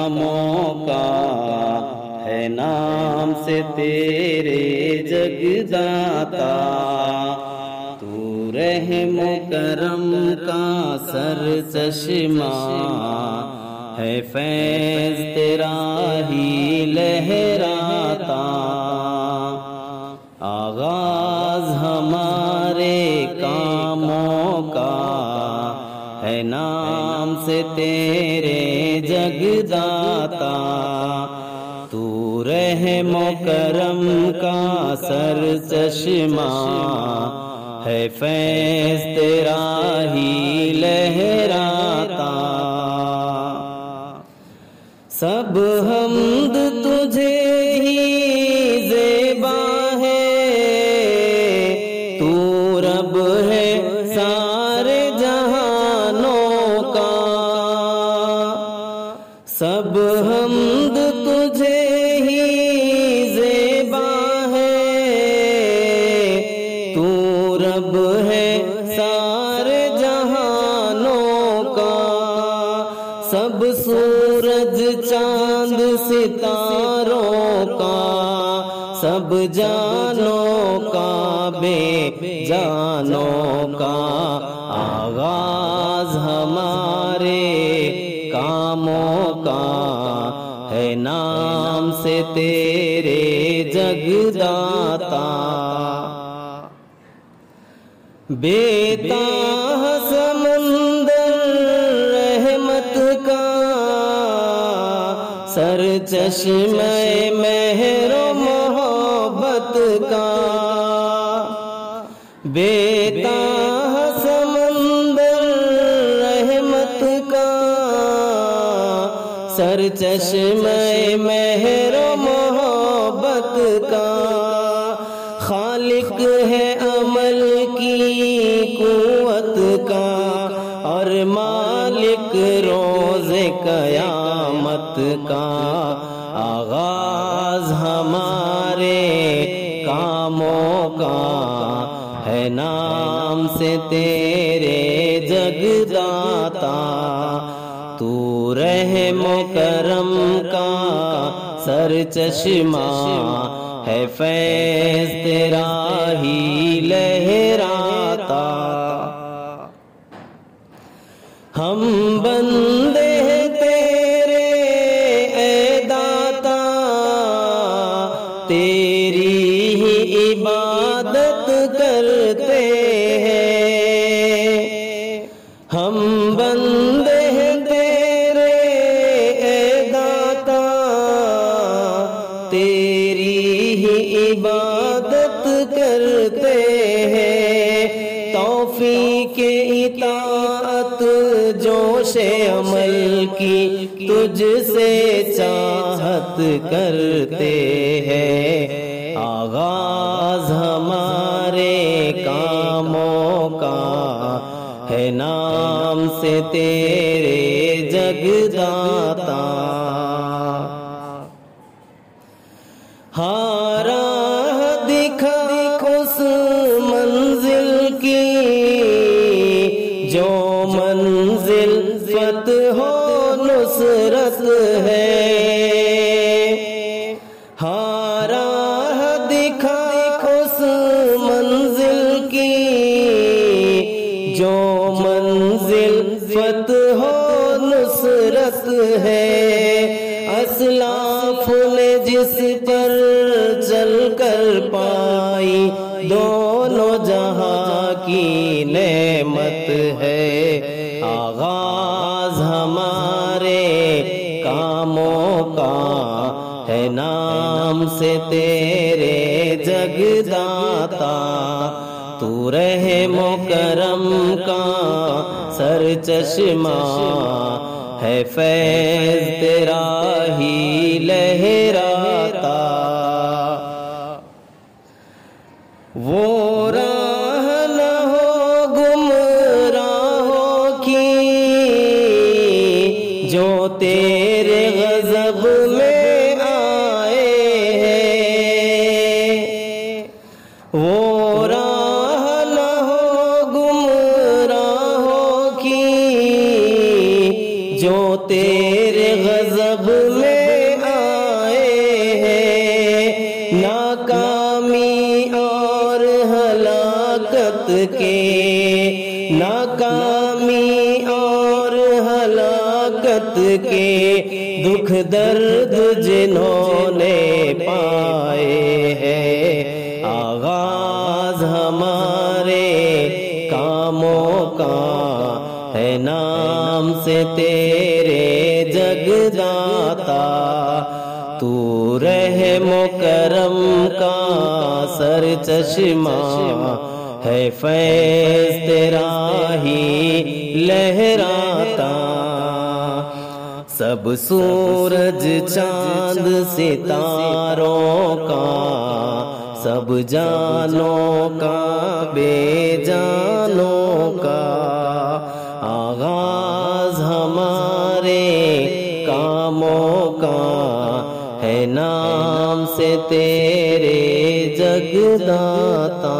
کاموں کا ہے نام سے تیرے جگداتا، تو رحم و کرم کا سر چشمہ ہے، فیض تیرا ہی لہراتا، آغاز ہمارے کاموں کا ہے نام سے تیرے جگداتا، تو رحم و کرم کا سر چشمہ ہے، فیض تیرا ہی لہراتا، سب حمد تجھے ہی زیبا ہے، تو رب ہے سارے جہانوں کا، سب حمد تجھے ہی زیبا ہے، تو رب ہے سارے جہانوں کا، سب سورج چاند ستاروں کا، سب جانوں کا بے جانوں کا، آغاز ہمارے کاموں کا ہے نام سے تیرے جگداتا، بیتاہ سمندر رحمت کا، سر چشمہ مہر و محبت کا، بیتاہ سمندر رحمت کا، سر چشمہ مہر و محبت کا، خالق ہے عمل کی قوت کا، اور مالک روز قیامت کا، آغاز ہمارے کاموں کا ہے نام سے تیرے جگداتا، تو رحم و کرم کا سر چشمہ ہے، فیض تیرا ہی لہراتا، ہم بندے تیرے اے داتا، تیری ہی عبادت کرتے ہیں، ہم بندے تیرے اے داتا، تیری ہی عبادت کرتے ہیں، توفیق اطاعت جوش عمل کی تجھ سے چاہت کرتے ہیں، آغاز ہمارے کاموں کا ہے نام سے تیرے جگداتا، ہاں راہ دکھا اس منزل کی، جو منزل فتح و نصرت ہے، ہاں راہ دکھا اس منزل کی، جو منزل فتح و نصرت ہے، اسلاف نے جس پر چل کر پائی دونوں جہاں کی نعمت ہے، آغاز ہمارے کاموں کا ہے نام سے تیرے جگداتا، تو رحم و کرم کا سر چشمہ ہے، فیض تیرا ہی لہراتا، وہ راہ نہ ہو گمراہوں کی، جو تیرے غضب میں آئے ہیں، وہ راہ نہ ہو گمراہوں کی، جو تیرے غضب غضب میں آئے ہیں، ناکامی اور ہلاکت کے، ناکامی اور ہلاکت کے دکھ درد جنہوں نے پائے ہیں، آغاز ہمارے کاموں کا ہے نام سے تیرے جگداتا، تو رحم و کرم کا سر چشمہ ہے، فیض تیرا ہی لہراتا، سب سورج چاند ستاروں کا، سب جانوں کا بے جانوں کا، آغاز ہمارے کاموں کا ہے نام سے تیرے جگداتا۔